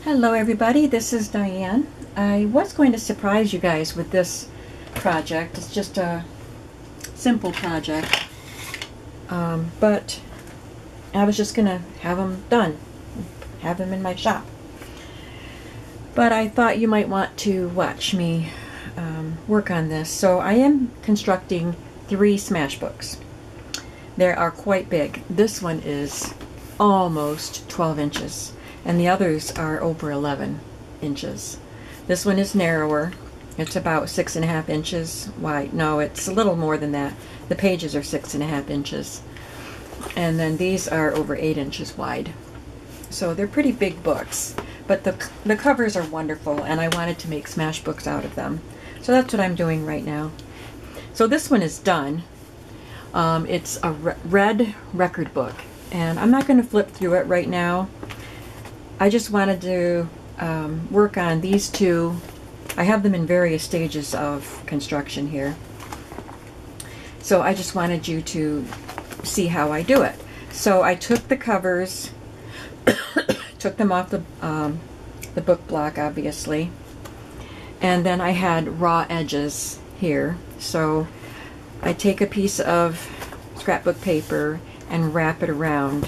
Hello everybody, this is Diane. I was going to surprise you guys with this project. It's just a simple project, but I was just going to have them done, have them in my shop. But I thought you might want to watch me work on this. So I am constructing 3 smash books. They are quite big. This one is almost 12 inches. And the others are over 11 inches. This one is narrower. It's about 6.5 inches wide. No, it's a little more than that. The pages are 6.5 inches. And then these are over 8 inches wide. So they're pretty big books. But the covers are wonderful, and I wanted to make smash books out of them. So that's what I'm doing right now. So this one is done. It's a red record book. And I'm not going to flip through it right now. I just wanted to work on these 2. I have them in various stages of construction here. So I just wanted you to see how I do it. So I took the covers, took them off the book block, obviously, and then I had raw edges here. So I take a piece of scrapbook paper and wrap it around.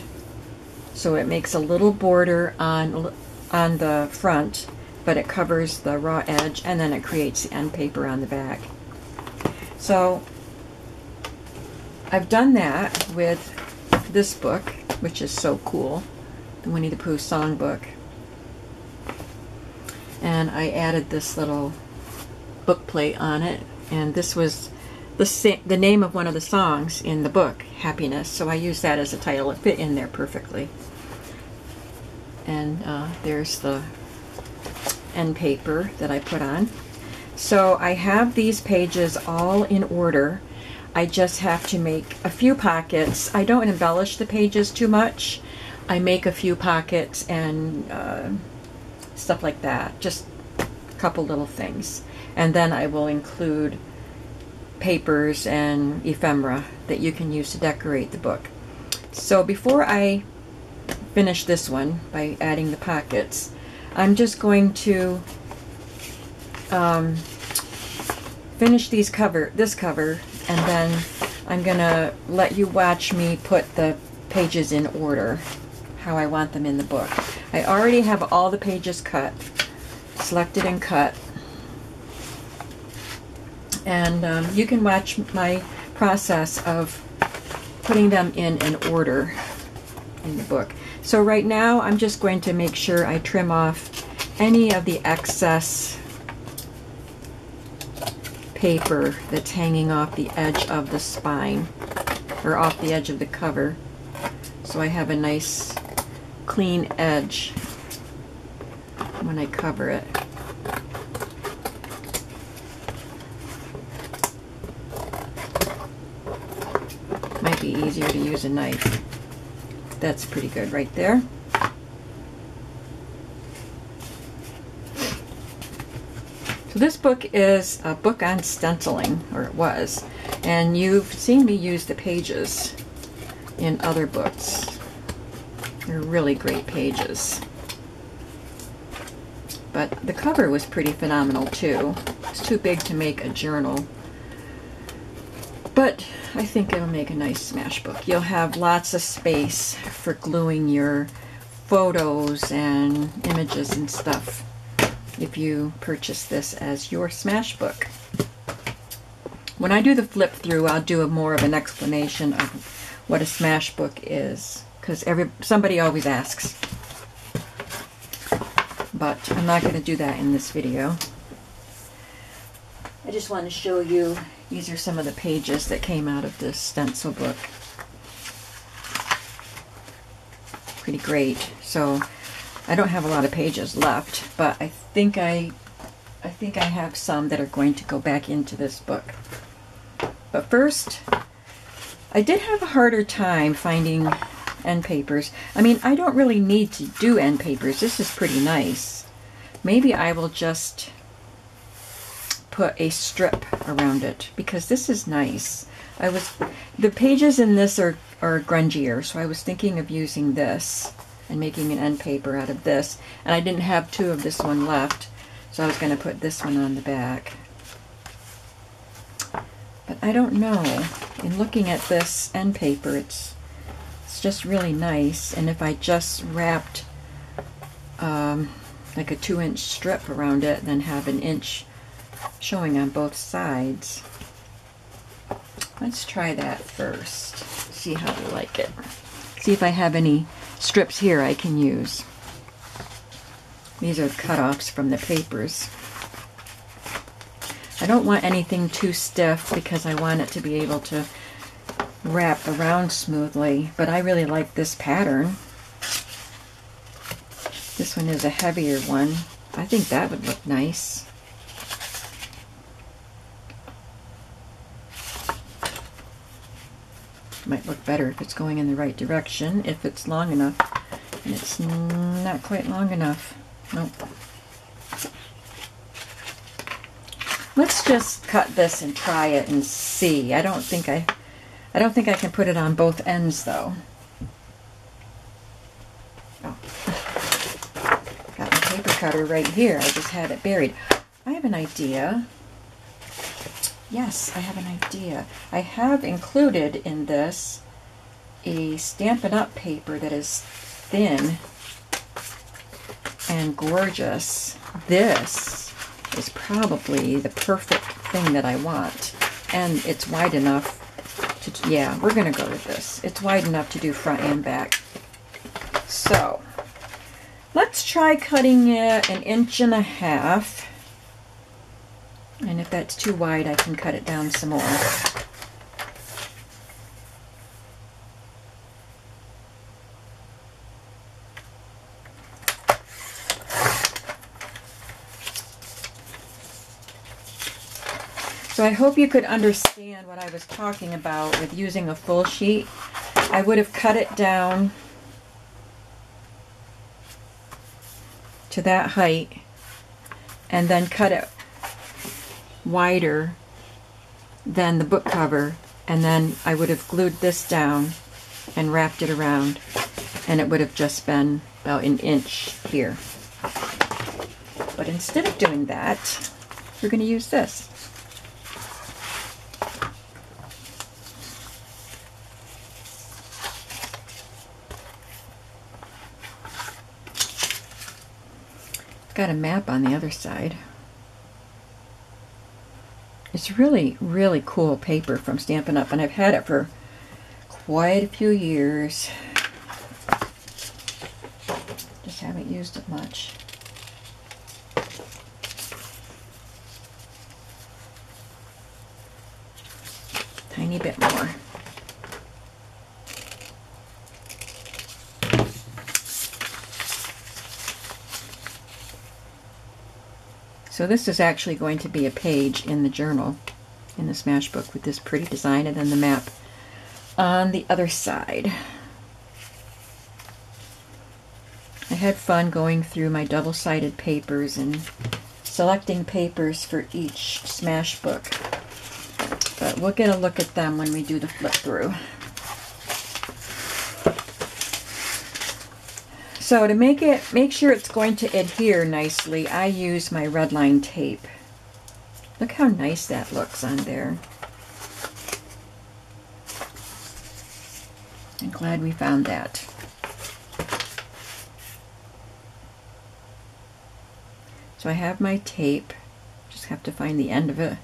So it makes a little border on the front, but it covers the raw edge, and then it creates the end paper on the back. So I've done that with this book, which is so cool, the Winnie the Pooh songbook. And I added this little book plate on it, and this was the name of one of the songs in the book, Happiness, so I used that as a title. It fit in there perfectly. And there's the end paper that I put on. So I have these pages all in order. I just have to make a few pockets. I don't embellish the pages too much. I make a few pockets and stuff like that, just a couple little things. And then I will include papers and ephemera that you can use to decorate the book. So before I finish this one by adding the pockets, I'm just going to finish this cover, and then I'm gonna let you watch me put the pages in order, how I want them in the book. I already have all the pages cut, selected and cut. And you can watch my process of putting them in order in the book. So right now I'm just going to make sure I trim off any of the excess paper that's hanging off the edge of the spine, or off the edge of the cover, so I have a nice clean edge when I cover it. Might be easier to use a knife. That's pretty good right there. So this book is a book on stenciling, or it was, and you've seen me use the pages in other books. They're really great pages. But the cover was pretty phenomenal too. It's too big to make a journal, but I think it'll make a nice smash book. You'll have lots of space for gluing your photos and images and stuff if you purchase this as your smash book. When I do the flip through, I'll do more of an explanation of what a smash book is, because somebody always asks. But I'm not going to do that in this video. I just want to show you, these are some of the pages that came out of this stencil book. Pretty great. So I don't have a lot of pages left, but I think I have some that are going to go back into this book. But first, I did have a harder time finding end papers. I mean, I don't really need to do end papers. This is pretty nice. Maybe I will just put a strip around it, because this is nice. The pages in this are grungier, so I was thinking of using this. and making an end paper out of this. And I didn't have two of this one left, so I was going to put this one on the back. But I don't know. In looking at this end paper, it's just really nice. And if I just wrapped like a 2-inch strip around it, then have an inch showing on both sides. Let's try that first. See how I like it. See if I have any strips here I can use. These are cut-offs from the papers. I don't want anything too stiff because I want it to be able to wrap around smoothly, but I really like this pattern. This one is a heavier one. I think that would look nice. Might look better if it's going in the right direction, if it's long enough. And it's not quite long enough. Nope. Let's just cut this and try it and see. I don't think I can put it on both ends though. Oh. Got my paper cutter right here. I just had it buried. I have an idea. Yes, I have an idea. I have included in this a Stampin' Up! Paper that is thin and gorgeous. This is probably the perfect thing that I want. And it's wide enough to, yeah, we're going to go with this. It's wide enough to do front and back. So, let's try cutting it 1.5 inches. And if that's too wide, I can cut it down some more. So I hope you could understand what I was talking about with using a full sheet. I would have cut it down to that height and then cut it wider than the book cover, and then I would have glued this down and wrapped it around, and it would have just been about 1 inch here. But instead of doing that, we're going to use this. It's got a map on the other side. It's really, really cool paper from Stampin' Up! And I've had it for quite a few years. Just haven't used it much. Tiny bit more. So this is actually going to be a page in the journal, in the Smash Book, with this pretty design, and then the map on the other side. I had fun going through my double-sided papers and selecting papers for each Smash Book. But we'll get a look at them when we do the flip through. So to make sure it's going to adhere nicely, I use my Redline Tape. Look how nice that looks on there. I'm glad we found that. So I have my tape, just have to find the end of it.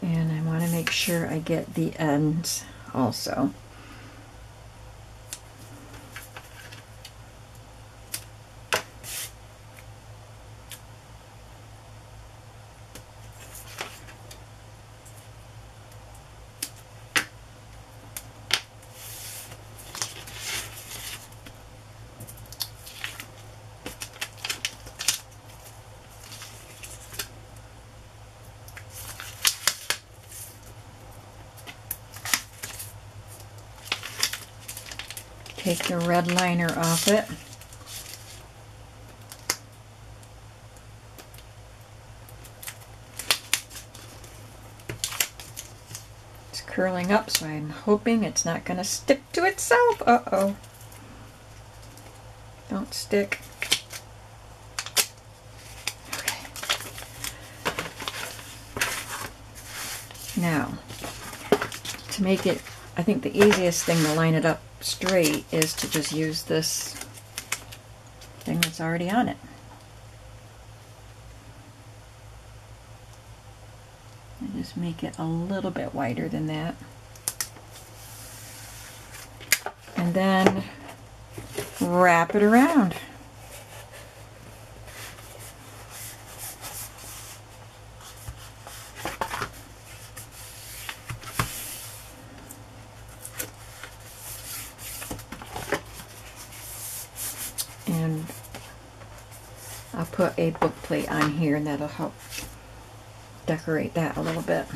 And I want to make sure I get the ends also. Take the red liner off it. It's curling up, so I'm hoping it's not going to stick to itself. Uh-oh. Don't stick. Okay. Now, to make it, I think the easiest thing to line it up straight is to just use this thing that's already on it. And just make it a little bit wider than that. And then wrap it around. And I'll put a book plate on here, and that'll help decorate that a little bit.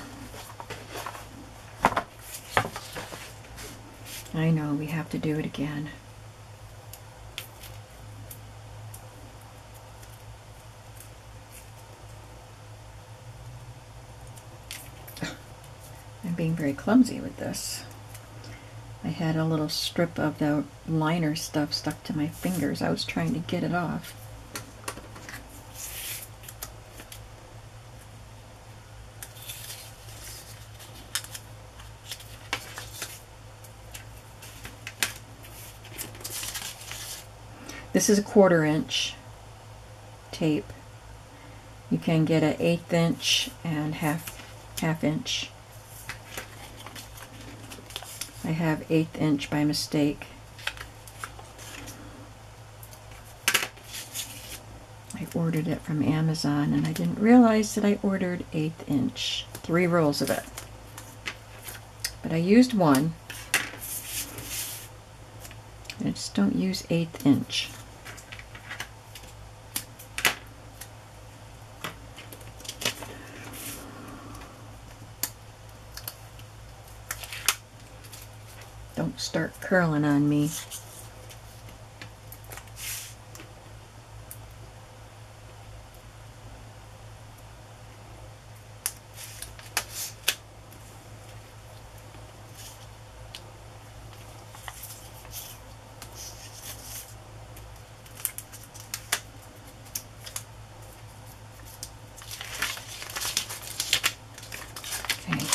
I know, we have to do it again. I'm being very clumsy with this. I had a little strip of the liner stuff stuck to my fingers. I was trying to get it off. This is a 1/4 inch tape. You can get an 1/8 inch and half inch. I have 1/8 inch by mistake. I ordered it from Amazon and I didn't realize that I ordered 1/8 inch. 3 rolls of it. But I used one. I just don't use 1/8 inch. Don't start curling on me. Okay.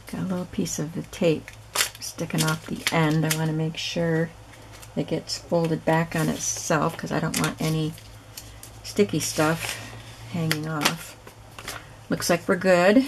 Got a little piece of the tape sticking off the end. I want to make sure it gets folded back on itself because I don't want any sticky stuff hanging off. Looks like we're good.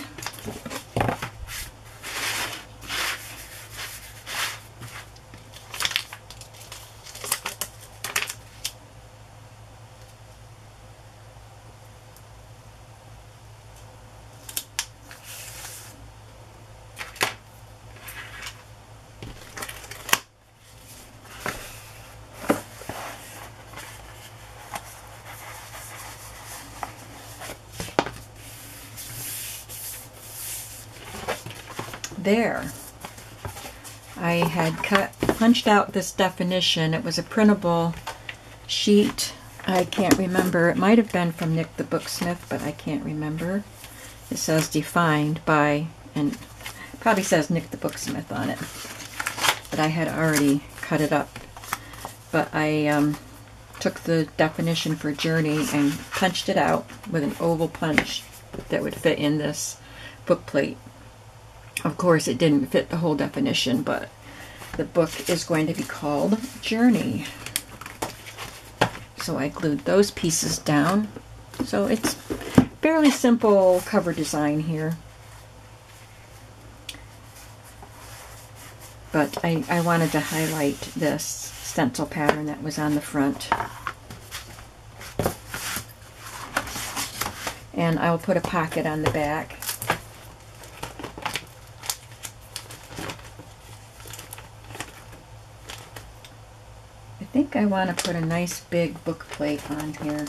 There. I had punched out this definition. It was a printable sheet. I can't remember. It might have been from Nick the Booksmith, but I can't remember. It says defined by, and probably says Nick the Booksmith on it. But I had already cut it up. But I took the definition for Journey and punched it out with an oval punch that would fit in this book plate. Of course, it didn't fit the whole definition, but the book is going to be called Journey. So I glued those pieces down. So it's fairly simple cover design here. But I wanted to highlight this stencil pattern that was on the front. And I'll put a pocket on the back. I think I want to put a nice big book plate on here.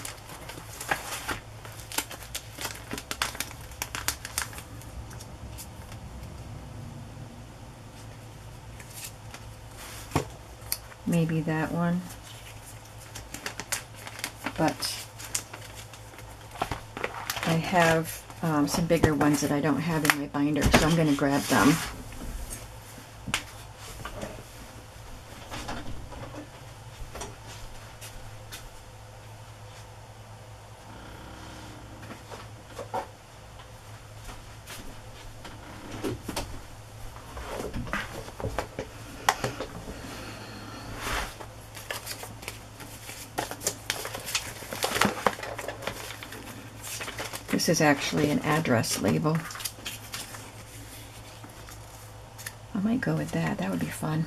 maybe that one. But I have some bigger ones that I don't have in my binder, so I'm going to grab them. This is actually an address label. I might go with that. That would be fun.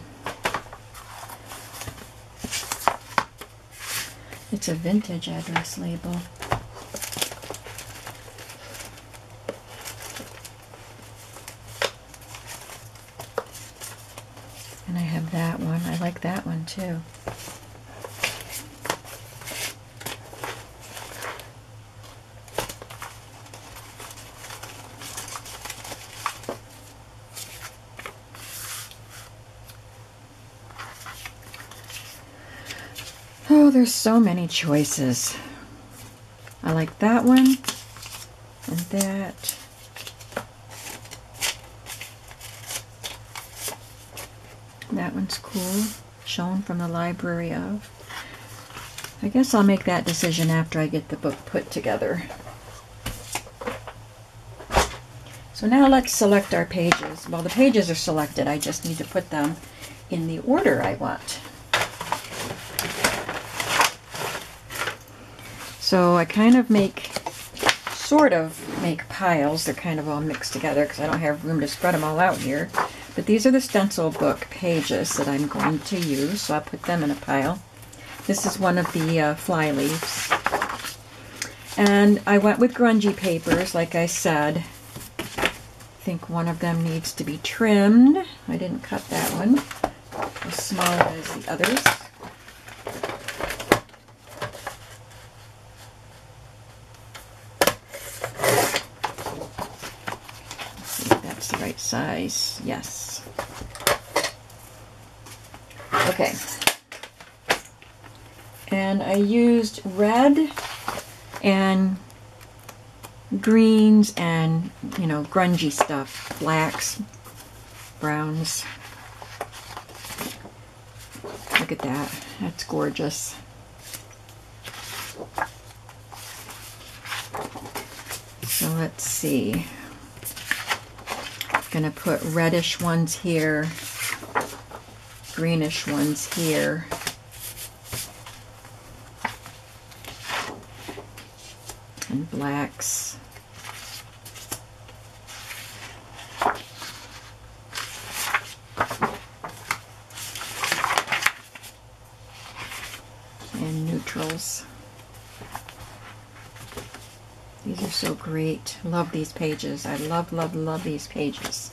It's a vintage address label. And I have that one. I like that one too. Oh, there's so many choices. I like that one and that. That one's cool. Shown from the library of. I guess I'll make that decision after I get the book put together. So now let's select our pages. Well, the pages are selected. I just need to put them in the order I want. So I kind of sort of make piles. They're kind of all mixed together because I don't have room to spread them all out here. But these are the stencil book pages that I'm going to use, so I'll put them in a pile. This is one of the fly leaves. And I went with grungy papers, like I said. I think one of them needs to be trimmed. I didn't cut that one as small as the others. Right size, yes. Okay. And I used red and greens and, you know, grungy stuff, blacks, browns. Look at that. That's gorgeous. So let's see. Going to put reddish ones here, greenish ones here, and blacks. And neutrals. These are so great. Love these pages. I love, love, love these pages.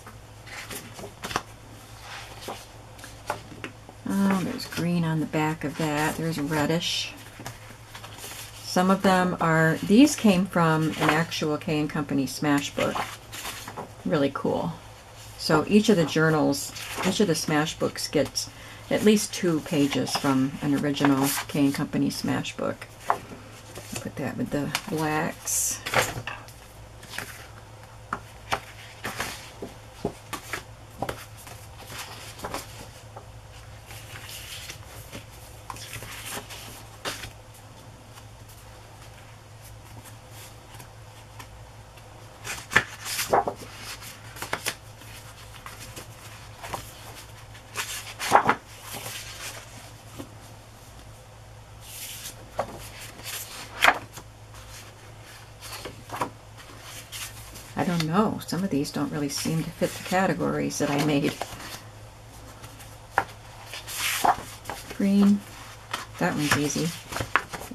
Oh, there's green on the back of that. There's reddish. Some of them are, these came from an actual K & Company Smash book. Really cool. So each of the journals, each of the Smash books gets at least 2 pages from an original K & Company Smash book. Put that with the blacks. I don't know. Some of these don't really seem to fit the categories that I made. Green. That one's easy.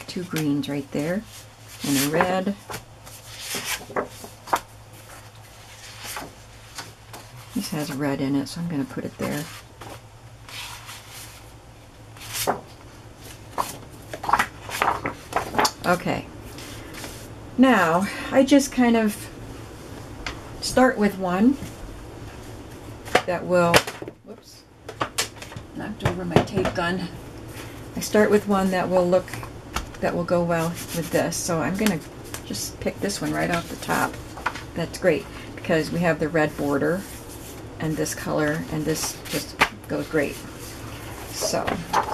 2 greens right there. And a red. This has red in it, so I'm going to put it there. Okay. Now, I just kind of start with one that will, whoops, knocked over my tape gun. I start with one that will go well with this. So I'm gonna just pick this one right off the top. That's great because we have the red border and this color, and this just goes great. So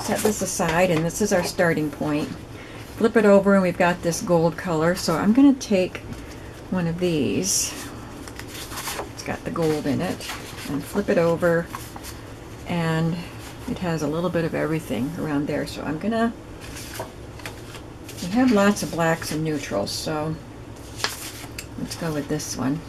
set this aside, and this is our starting point. Flip it over and we've got this gold color. So I'm gonna take one of these. It's got the gold in it, and flip it over, and it has a little bit of everything around there. So I'm gonna, we have lots of blacks and neutrals, so let's go with this one.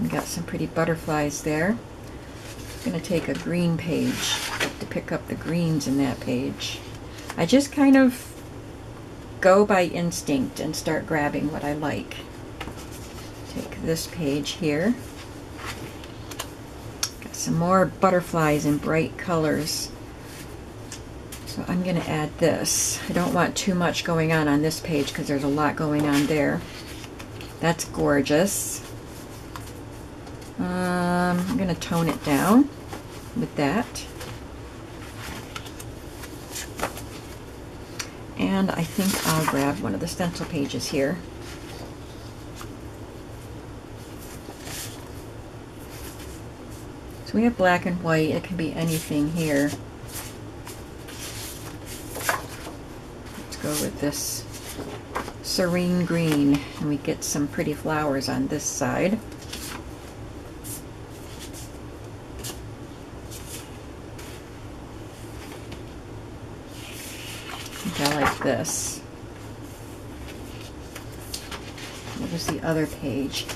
We got some pretty butterflies there. I'm gonna take a green page to pick up the greens in that page. I just kind of go by instinct and start grabbing what I like. Take this page here. Got some more butterflies in bright colors. So I'm going to add this. I don't want too much going on this page because there's a lot going on there. That's gorgeous. I'm going to tone it down with that. And I think I'll grab one of the stencil pages here. So we have black and white. It can be anything here. Let's go with this serene green, and we get some pretty flowers on this side. I like this. What was the other page?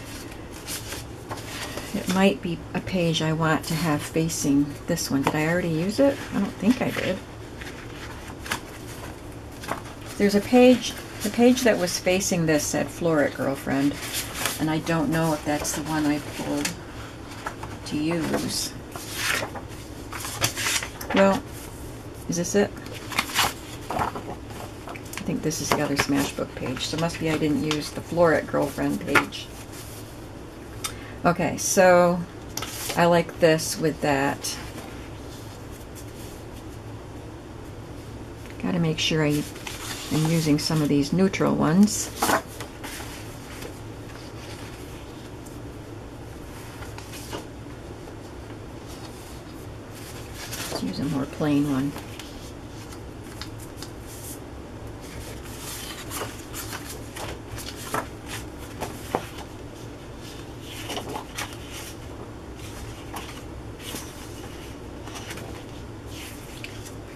It might be a page I want to have facing this one. Did I already use it? I don't think I did. There's a page, the page that was facing this said Floret Girlfriend, and I don't know if that's the one I pulled to use. Well, is this it? I think this is the other Smashbook page, so it must be I didn't use the Floret Girlfriend page. Okay, so I like this with that. Got to make sure I am using some of these neutral ones. Let's use a more plain one.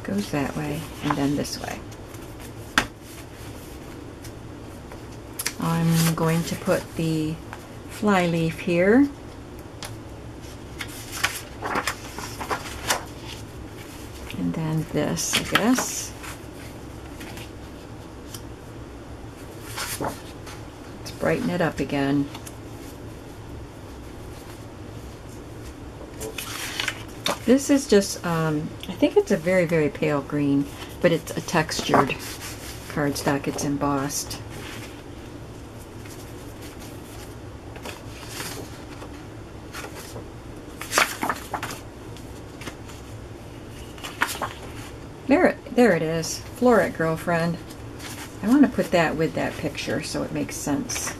Goes that way and then this way. I'm going to put the fly leaf here. And then this, I guess. Let's brighten it up again. This is just, I think it's a very, very pale green, but it's a textured cardstock. It's embossed. There it is. Floret Girlfriend. I want to put that with that picture so it makes sense.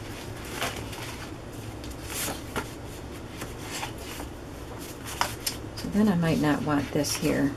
Then I might not want this here.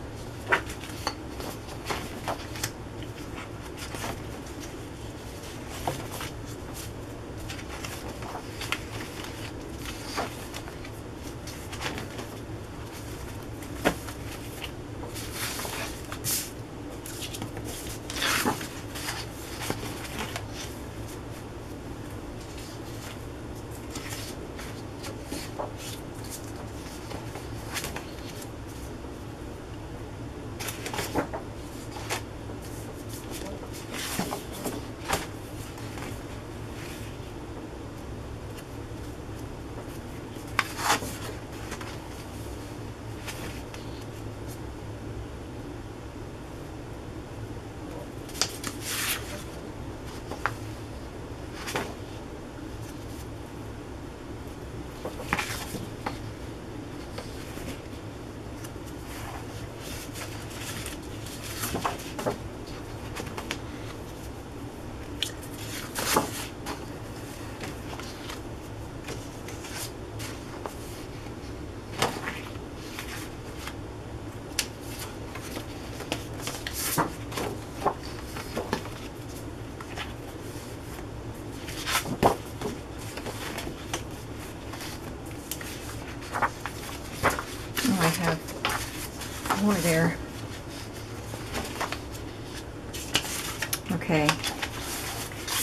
more there. Okay.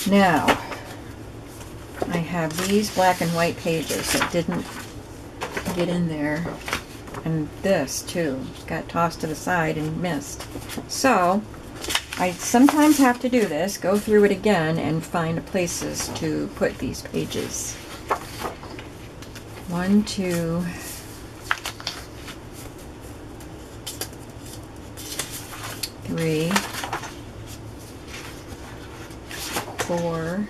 Now, I have these black and white pages that didn't get in there. And this, too, got tossed to the side and missed. So, I sometimes have to do this, go through it again, and find places to put these pages. 1, 2, 3, 4,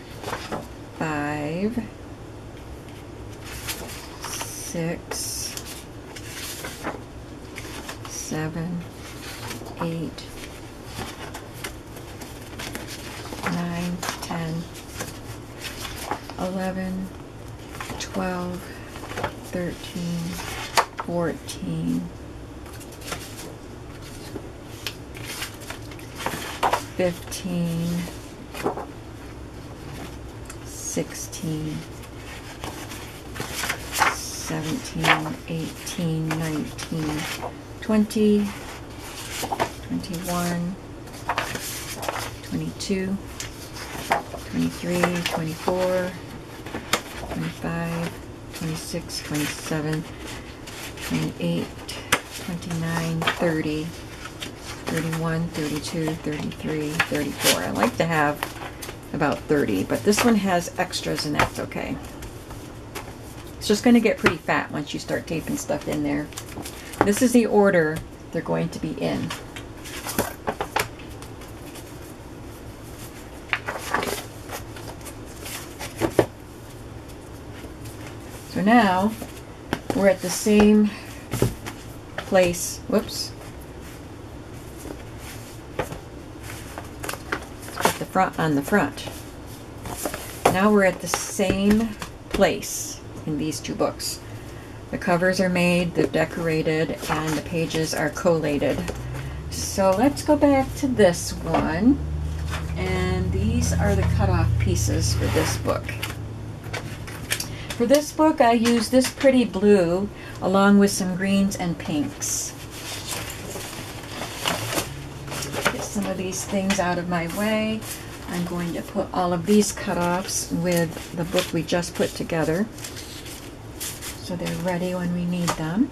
5, 6, 7, 8, 9, 10, 11, 12, 13, 14, 15, 16, 17, 18, 19, 20, 21, 22, 23, 24, 25, 26, 27, 28, 29, 30, 31, 32, 33, 34. I like to have about 30, but this one has extras and that's okay. It's just going to get pretty fat once you start taping stuff in there. This is the order they're going to be in. So now we're at the same place. Whoops. Let's put the front on the front. Now we're at the same place in these two books. The covers are made, they're decorated, and the pages are collated. So let's go back to this one. And these are the cutoff pieces for this book. For this book, I use this pretty blue along with some greens and pinks. Get some of these things out of my way. I'm going to put all of these cutoffs with the book we just put together, so they're ready when we need them.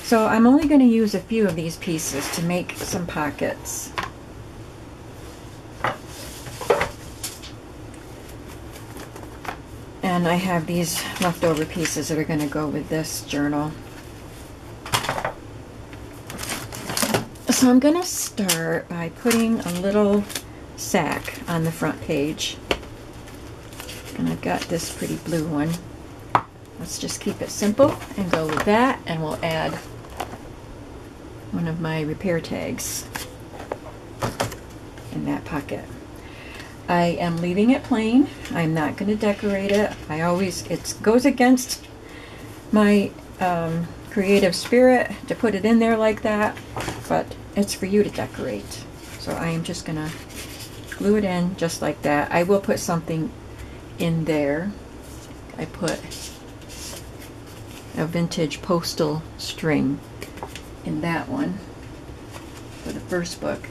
So I'm only going to use a few of these pieces to make some pockets. And I have these leftover pieces that are going to go with this journal. So I'm going to start by putting a little sack on the front page. And I've got this pretty blue one. Let's just keep it simple and go with that, and we'll add one of my repair tags in that pocket. I am leaving it plain. I'm not going to decorate it. It goes against my creative spirit to put it in there like that, but it's for you to decorate. So I am just going to glue it in just like that. I will put something in there. I put a vintage postal string in that one for the first book.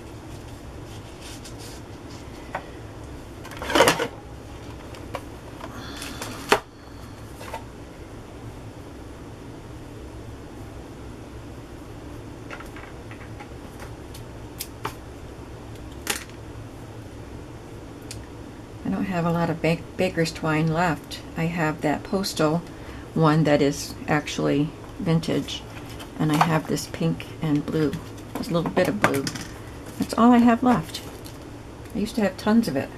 I don't have a lot of baker's twine left. I have that postal one that is actually vintage, and I have this pink and blue. There's a little bit of blue. That's all I have left. I used to have tons of it.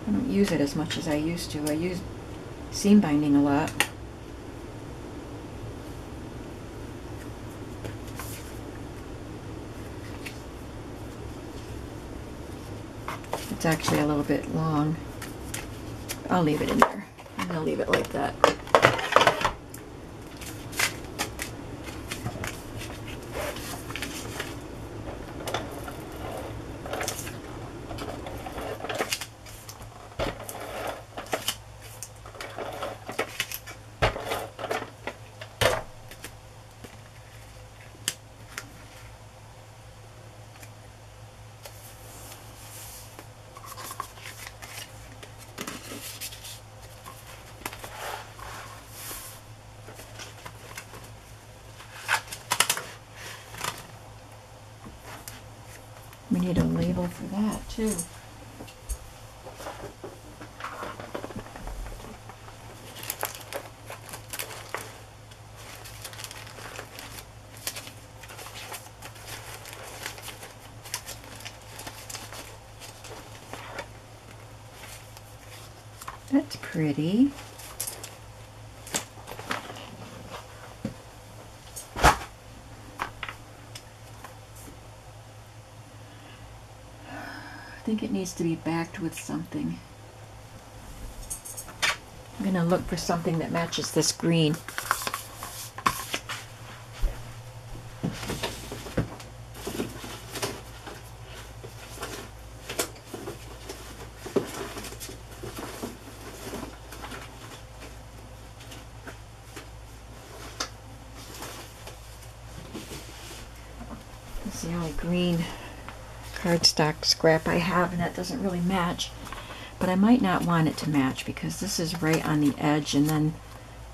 I don't use it as much as I used to. I use seam binding a lot. It's actually a little bit long. I'll leave it in there. I'm going to leave it like that. We need a label for that too. That's pretty. I think it needs to be backed with something. I'm going to look for something that matches this green. It's the only green cardstock scrap I have, and that doesn't really match, but I might not want it to match because this is right on the edge, and then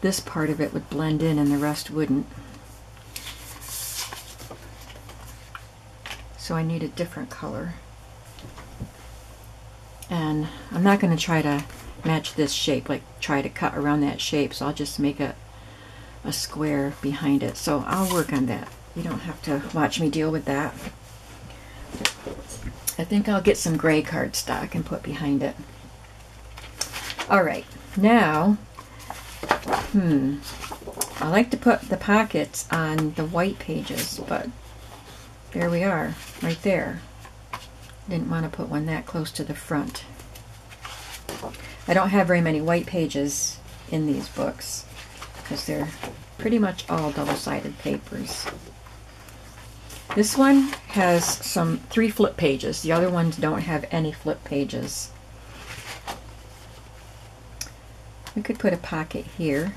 this part of it would blend in and the rest wouldn't. So I need a different color, and I'm not going to try to match this shape, like try to cut around that shape, so I'll just make a square behind it. So I'll work on that. You don't have to watch me deal with that. I think I'll get some gray cardstock and put behind it. Alright, now, I like to put the pockets on the white pages, but there we are, right there. Didn't want to put one that close to the front. I don't have very many white pages in these books because they're pretty much all double-sided papers. This one has 3 flip pages. The other ones don't have any flip pages. We could put a pocket here.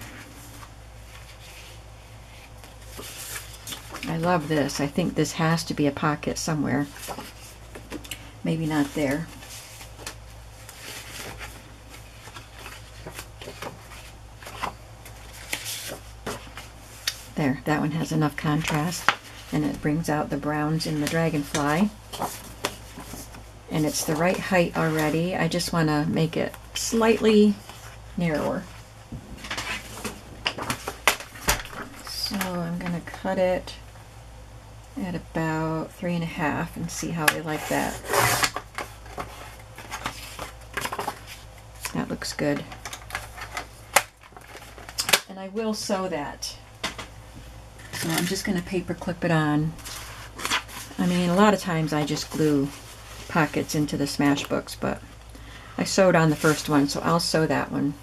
I love this. I think this has to be a pocket somewhere. Maybe not there. There, that one has enough contrast. And it brings out the browns in the dragonfly. And it's the right height already. I just want to make it slightly narrower. So I'm going to cut it at about 3.5 and see how they like that. That looks good. And I will sew that. So I'm just going to paper clip it on. I mean, a lot of times I just glue pockets into the smash books, but I sewed on the first one, so I'll sew that one.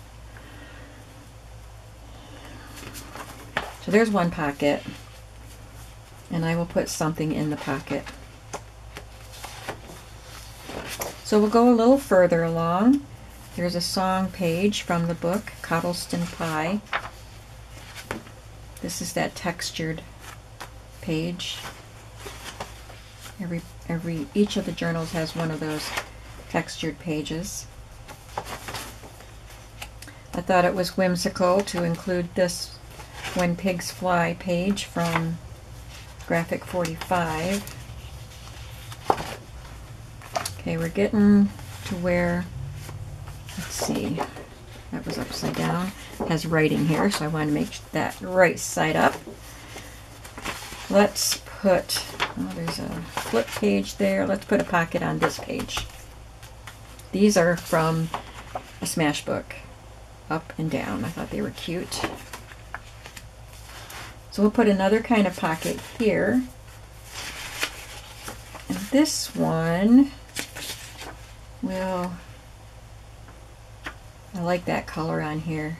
So there's one pocket, and I will put something in the pocket. So we'll go a little further along. Here's a song page from the book, Cottleston Pie. This is that textured page. Each of the journals has one of those textured pages. I thought it was whimsical to include this When Pigs Fly page from Graphic 45. Okay, we're getting to where, let's see, that was upside down. It has writing here, so I want to make that right side up. Let's put, oh, there's a flip page there. Let's put a pocket on this page. These are from a smash book, up and down. I thought they were cute. So we'll put another kind of pocket here. And this one will, I like that color on here.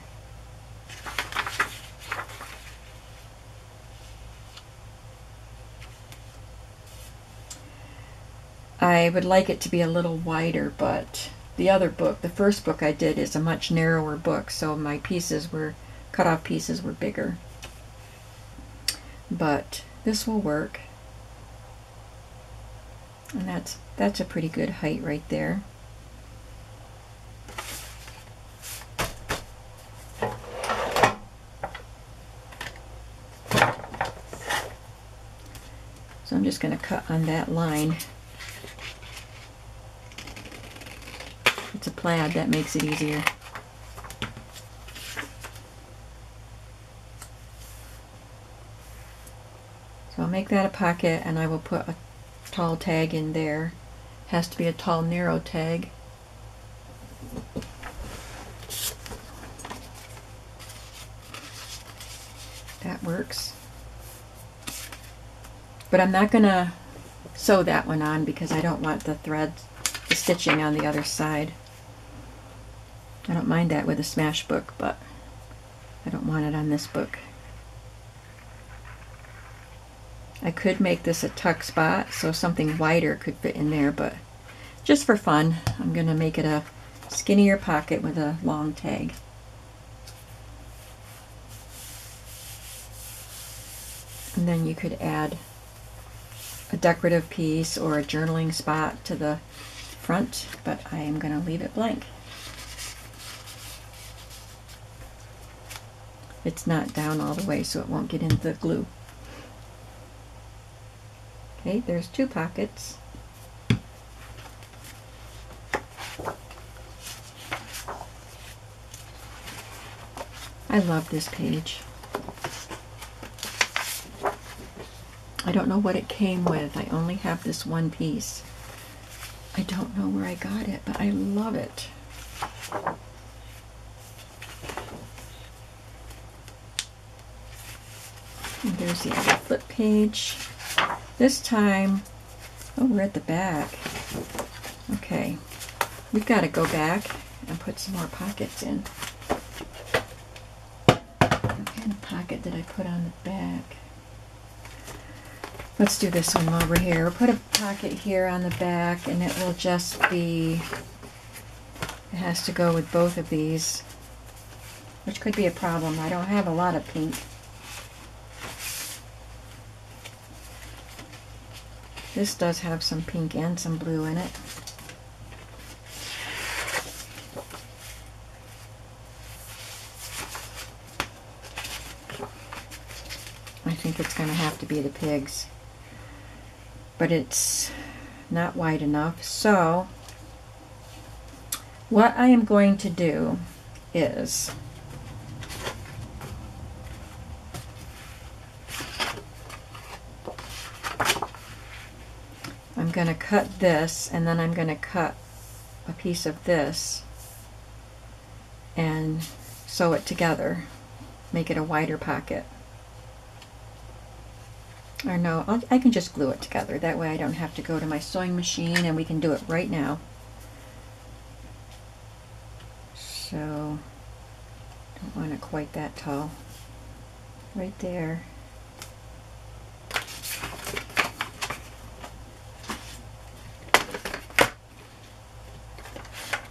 I would like it to be a little wider, but the other book, the first book I did, is a much narrower book, so my pieces were, cut-off pieces were bigger. But this will work. And that's a pretty good height right there. So I'm just going to cut on that line. plaid, that makes it easier. So I'll make that a pocket, and I will put a tall tag in there. Has to be a tall, narrow tag. That works. But I'm not going to sew that one on because I don't want the threads, the stitching on the other side. I don't mind that with a smash book, but I don't want it on this book. I could make this a tuck spot so something wider could fit in there, but just for fun, I'm going to make it a skinnier pocket with a long tag. And then you could add a decorative piece or a journaling spot to the front, but I am going to leave it blank. It's not down all the way, so it won't get into the glue. Okay, there's 2 pockets. I love this page. I don't know what it came with. I only have this one piece. I don't know where I got it, but I love it. And there's the other flip page. This time, oh, we're at the back. Okay, we've got to go back and put some more pockets in. What kind of pocket did I put on the back? Let's do this one while we're here. We'll put a pocket here on the back, and it will just be, it has to go with both of these, which could be a problem. I don't have a lot of pink. This does have some pink and some blue in it. I think it's going to have to be the pigs. But it's not wide enough. So what I am going to do is I'm going to cut this, and then I'm going to cut a piece of this and sew it together, make it a wider pocket. Or no, I can just glue it together. That way I don't have to go to my sewing machine, and we can do it right now. So, don't want it quite that tall. Right there.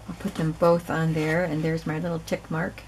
I'll put them both on there, and there's my little tick mark.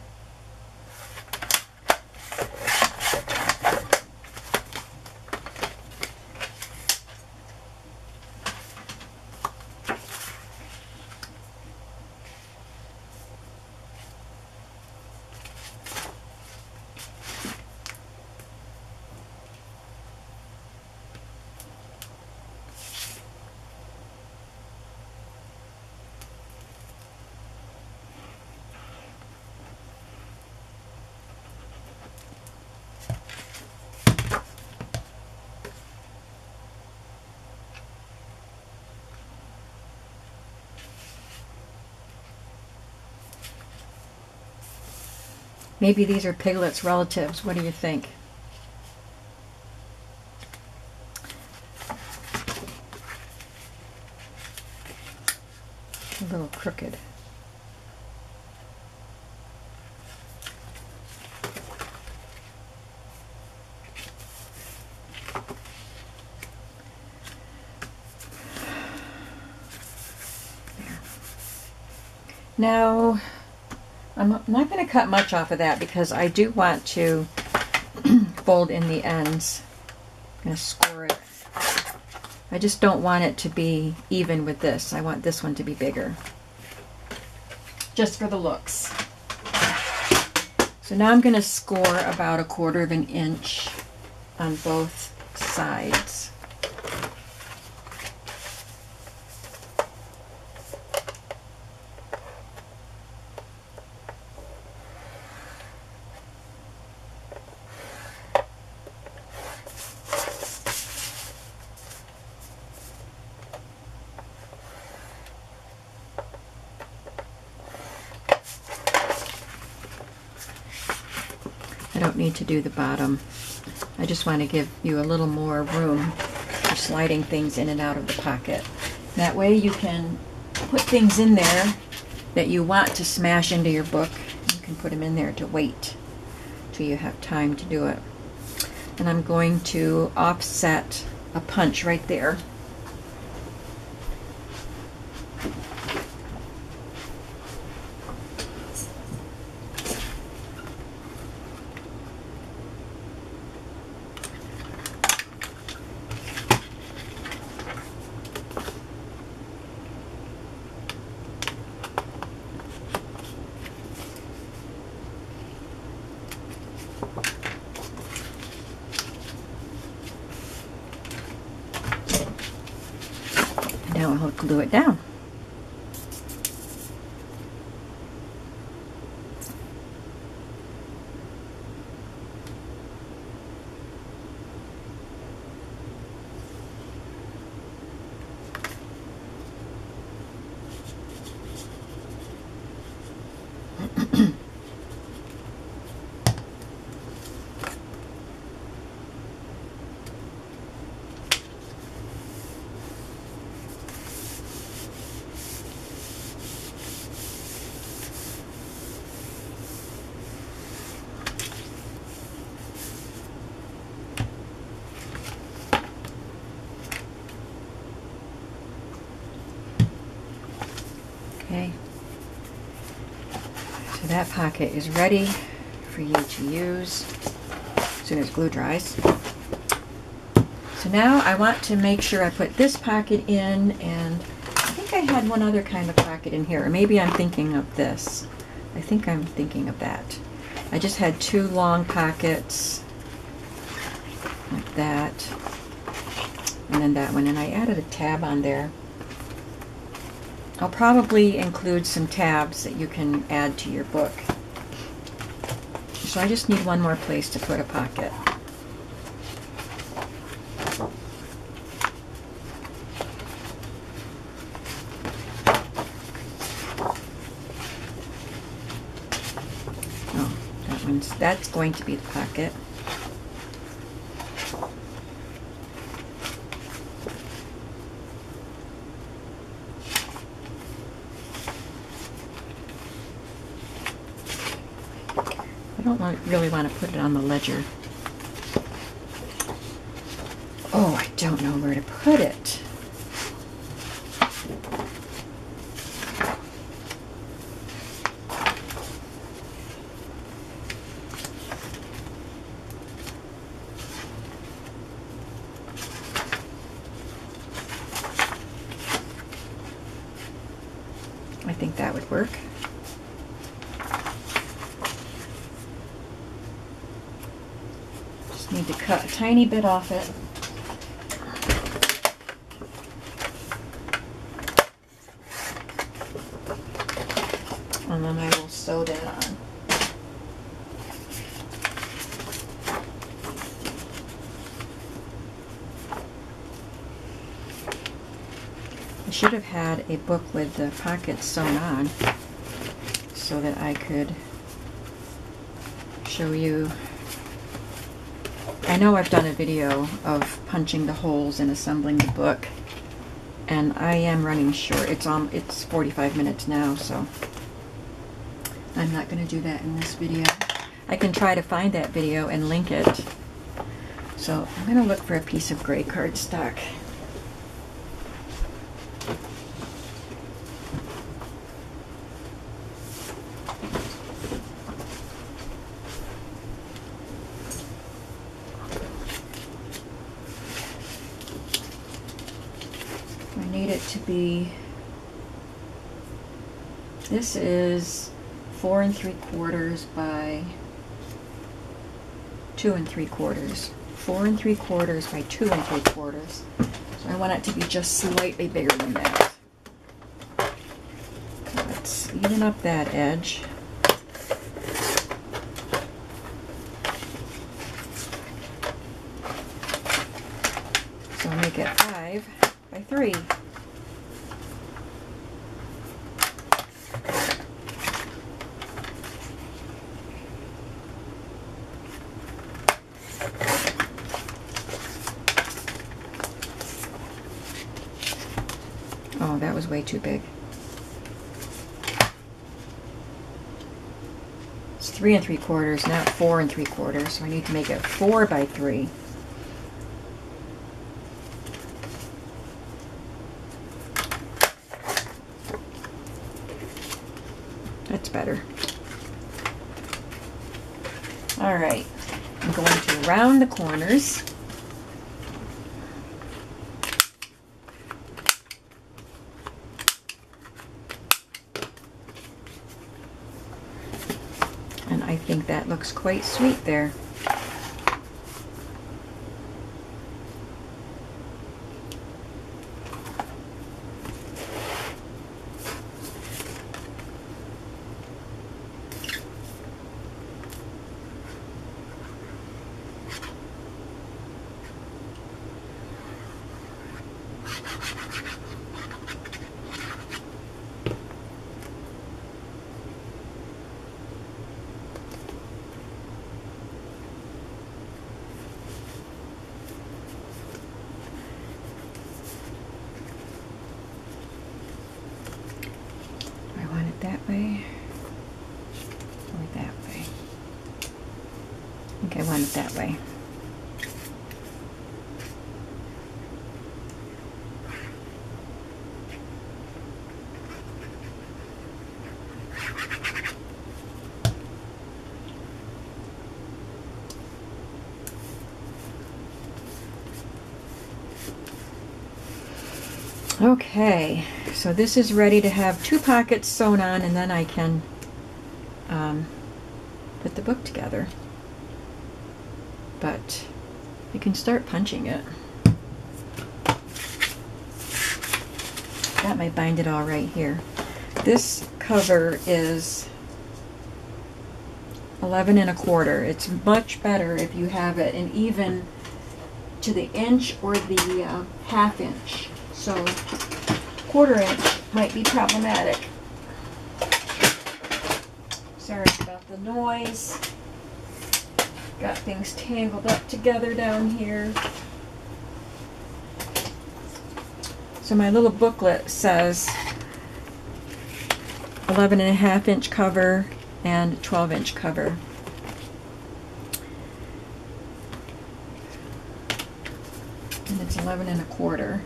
Maybe these are Piglet's relatives. What do you think? A little crooked. There. Now, I'm not going to cut much off of that because I do want to fold in the ends. I'm going to score it. I just don't want it to be even with this. I want this one to be bigger. Just for the looks. So now I'm going to score about 1/4 of an inch on both sides. don't need to do the bottom. I just want to give you a little more room for sliding things in and out of the pocket. That way you can put things in there that you want to smash into your book. You can put them in there to wait till you have time to do it. And I'm going to offset a punch right there. Now I'll glue it down. Okay, so that pocket is ready for you to use as soon as glue dries. So now I want to make sure I put this pocket in, and I think I had one other kind of pocket in here, or maybe I'm thinking of this. I think I'm thinking of that. I just had two long pockets like that, and then that one, and I added a tab on there. I'll probably include some tabs that you can add to your book. So I just need one more place to put a pocket. Oh, that's going to be the pocket. I don't really want to put it on the ledger. Oh, I don't know where to put it. I think that would work. Need to cut a tiny bit off it. And then I will sew that on. I should have had a book with the pockets sewn on so that I could show you. I know I've done a video of punching the holes and assembling the book, and I am running short. It's 45 minutes now, so I'm not going to do that in this video. I can try to find that video and link it. So I'm going to look for a piece of gray cardstock. To be, this is 4 3/4 by 2 3/4. 4 3/4 by 2 3/4. So I want it to be just slightly bigger than that. Let's even up that edge. So I'll make it 5 by 3. Oh, that was way too big. It's 3 3/4, not 4 3/4, so I need to make it 4 by 3. That's better. All right, I'm going to round the corners. And I think that looks quite sweet there. That way or that way. I think I want it that way. Okay, so this is ready to have 2 pockets sewn on, and then I can put the book together. But you can start punching it. Got my Bind It All right here. This cover is 11 1/4. It's much better if you have it an even to the inch or the 1/2 inch. So 1/4 inch might be problematic. Sorry about the noise. Got things tangled up together down here. So my little booklet says 11 1/2 inch cover and 12 inch cover. And it's 11 1/4.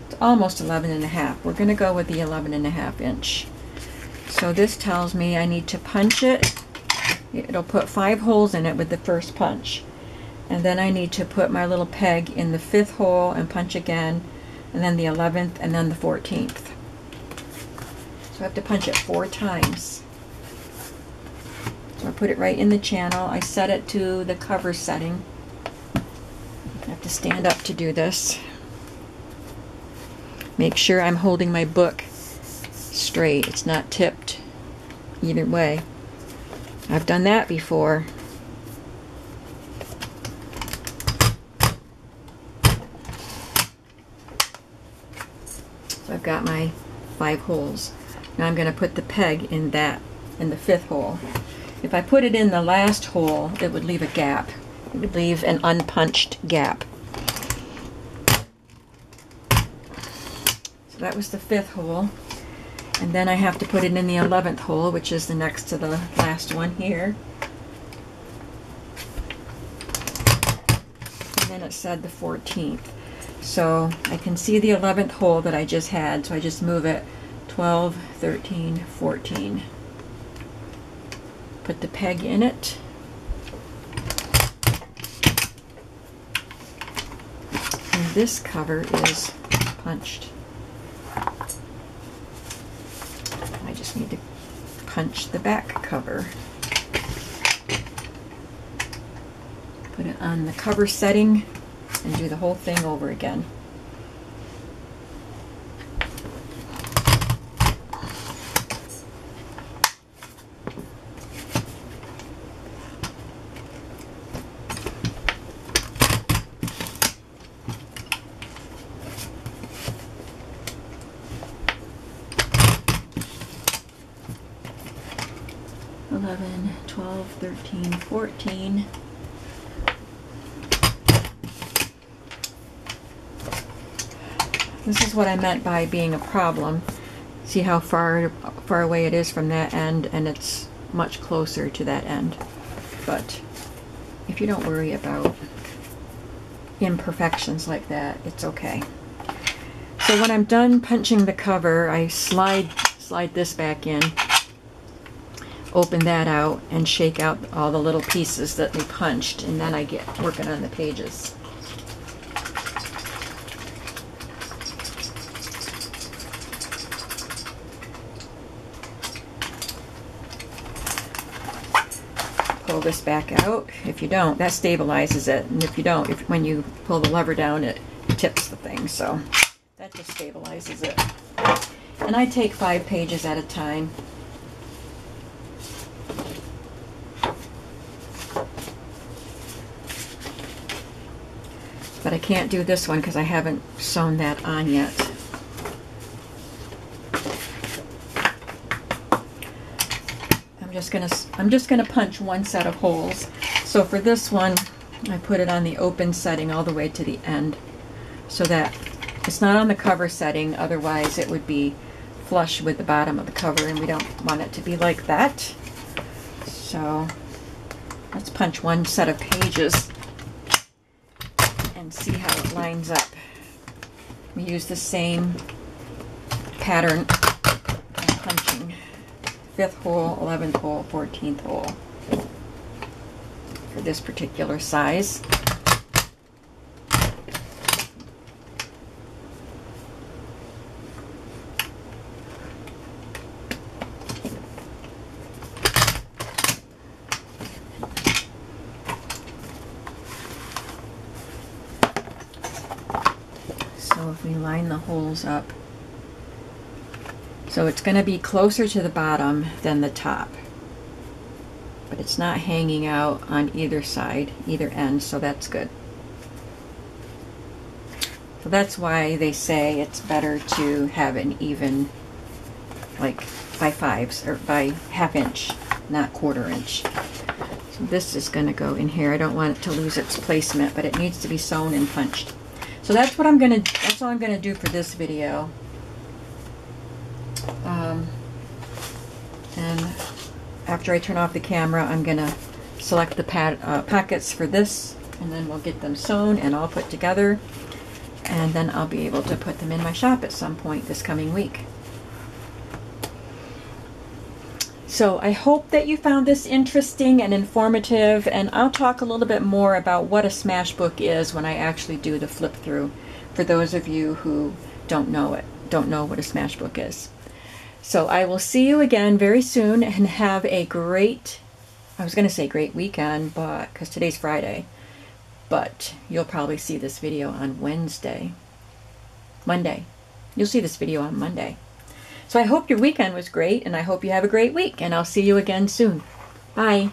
It's almost 11 1/2. We're going to go with the 11 1/2 inch. So this tells me I need to punch it. It'll put 5 holes in it with the first punch. And then I need to put my little peg in the 5th hole and punch again, and then the 11th, and then the 14th. So I have to punch it 4 times. So I put it right in the channel. I set it to the cover setting. I have to stand up to do this. Make sure I'm holding my book straight. It's not tipped either way. I've done that before. So I've got my 5 holes. Now I'm going to put the peg in the 5th hole. If I put it in the last hole, it would leave a gap. It would leave an unpunched gap. So that was the 5th hole. And then I have to put it in the 11th hole, which is the next to the last one here. And then it said the 14th. So I can see the 11th hole that I just had, so I just move it 12, 13, 14. Put the peg in it. And this cover is punched. I just need to punch the back cover. Put it on the cover setting and do the whole thing over again. 11, 12, 13, 14. This is what I meant by being a problem. See how far away it is from that end, and it's much closer to that end. But if you don't worry about imperfections like that, it's okay. So when I'm done punching the cover, I slide this back in, open that out, and shake out all the little pieces that we punched, and then I get working on the pages. Pull this back out. If you don't, that stabilizes it, and if you don't, when you pull the lever down, it tips the thing, so that just stabilizes it. And I take 5 pages at a time. But I can't do this one because I haven't sewn that on yet. I'm just gonna punch one set of holes. So for this one, I put it on the open setting all the way to the end, so that it's not on the cover setting, otherwise it would be flush with the bottom of the cover, and we don't want it to be like that. So let's punch one set of pages and see how it lines up. We use the same pattern of punching. 5th hole, 11th hole, 14th hole for this particular size. So if we line the holes up, so it's going to be closer to the bottom than the top, but it's not hanging out on either side, either end, so that's good. So that's why they say it's better to have an even, like by 5s or by 1/2 inch, not 1/4 inch. So this is going to go in here. I don't want it to lose its placement, but it needs to be sewn and punched. So that's what that's all I'm going to do for this video. And after I turn off the camera, I'm going to select the pockets for this, and then we'll get them sewn and all put together, and then I'll be able to put them in my shop at some point this coming week. So I hope that you found this interesting and informative, and I'll talk a little bit more about what a smash book is when I actually do the flip through, for those of you who don't know what a smash book is. So I will see you again very soon, and have a great, I was going to say great weekend, but because today's Friday, but you'll probably see this video on Monday. You'll see this video on Monday. So I hope your weekend was great, and I hope you have a great week, and I'll see you again soon. Bye.